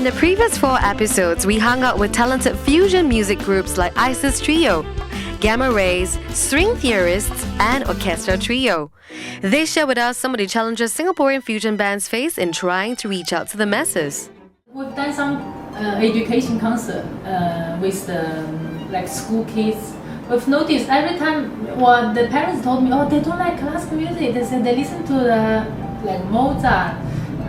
the previous 4 episodes, we hung out with talented fusion music groups like I-Sis Trio, Gamma Rays, String Theorists, and OrkeStar Trio. They share with us some of the challenges Singaporean fusion bands face in trying to reach out to the masses. We've done some education concert with the school kids. We've noticed every time the parents told me, oh, they don't like classical music. They said they listen to the Mozart.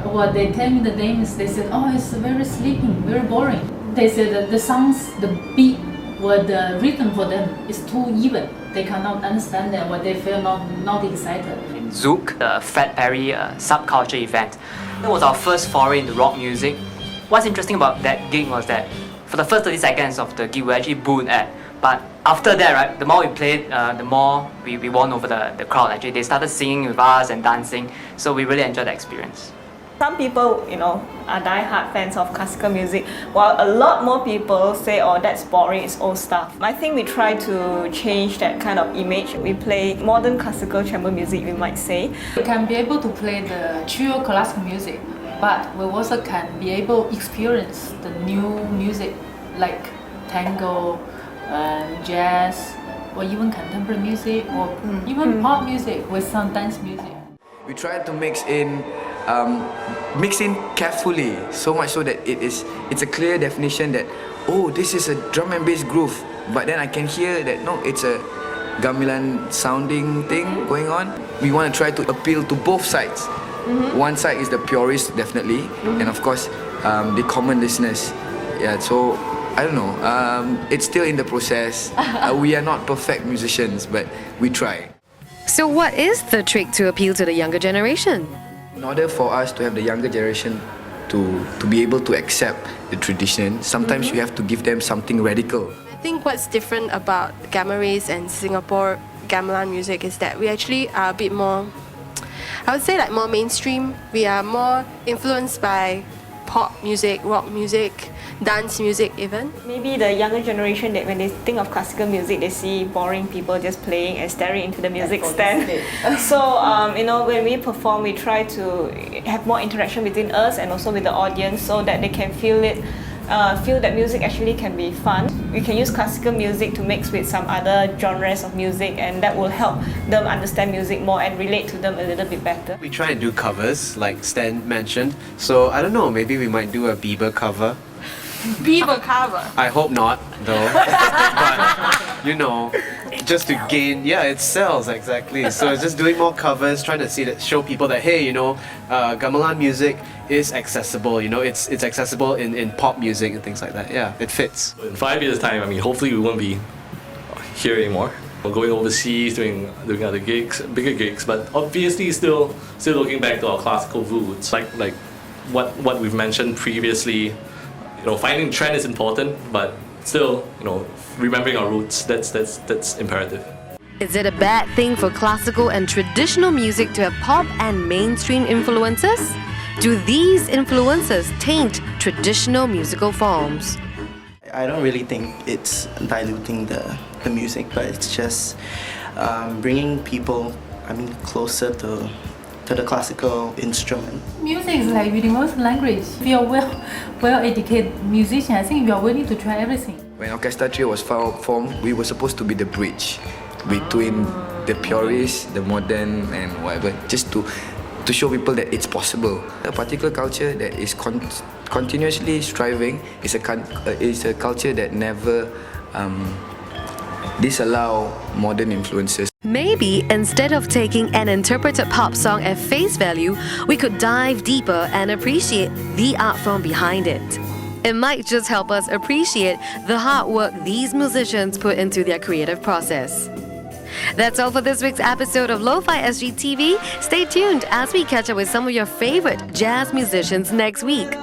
Or they tell me the names. They said, oh, it's very sleeping, very boring. They said that the songs, the beat, or the rhythm for them is too even. They cannot understand that, or they feel not excited. In Zouk, the Fred Perry subculture event, that was our first foray into rock music. What's interesting about that gig was that for the first 30 seconds of the gig, we actually booed at. But after that, right, the more we played, the more we won over the crowd. Actually, they started singing with us and dancing, so we really enjoyed the experience. Some people, are die-hard fans of classical music, while a lot more people say, oh, that's boring, it's old stuff. I think we try to change that kind of image. We play modern classical chamber music, we might say. We can be able to play the trio classical music, but we also can be able to experience the new music like tango, jazz, or even contemporary music, or even pop music with some dance music. We try to mix in carefully, so much so that it's a clear definition that, oh, this is a drum and bass groove, but then I can hear that no, it's a gamelan sounding thing going on. We want to try to appeal to both sides. One side is the purists, definitely, and of course the common listeners. Yeah, so I don't know, it's still in the process. We are not perfect musicians, but we try. So what is the trick to appeal to the younger generation? In order for us to have the younger generation to be able to accept the tradition, sometimes you have to give them something radical. I think what's different about Gamma Rays and Singapore gamelan music is that we actually are a bit more, I would say more mainstream. We are more influenced by pop music, rock music, dance music even. Maybe the younger generation, that when they think of classical music, they see boring people just playing and staring into the music stand. So, when we perform, we try to have more interaction between us and also with the audience, so that they can feel that music actually can be fun. We can use classical music to mix with some other genres of music, and that will help them understand music more and relate to them a little bit better. We try and do covers, like Stan mentioned. So I don't know, maybe we might do a Bieber cover. Bieber cover? I hope not, though. But, just to gain, it sells, exactly. So it's just doing more covers, trying to show people that, hey, gamelan music is accessible, it's accessible in pop music and things like that. Yeah, it fits. In 5 years' time, hopefully we won't be here anymore. We're going overseas, doing other gigs, bigger gigs, but obviously still looking back to our classical roots, like what we've mentioned previously. Finding trend is important, but still, remembering our roots, that's imperative. Is it a bad thing for classical and traditional music to have pop and mainstream influences? Do these influences taint traditional musical forms? I don't really think it's diluting the music, but it's just bringing people, closer to the classical instrument. Music is like universal language. If you are well-educated musician, I think you are willing to try everything. When OrkeStar Trio was formed, we were supposed to be the bridge between the purists, the modern, and whatever, just to show people that it's possible. A particular culture that is continuously striving is a culture that never disallow modern influences. Maybe instead of taking an interpreted pop song at face value, we could dive deeper and appreciate the art form behind it. It might just help us appreciate the hard work these musicians put into their creative process. That's all for this week's episode of Lo-Fi SG TV. Stay tuned as we catch up with some of your favorite jazz musicians next week.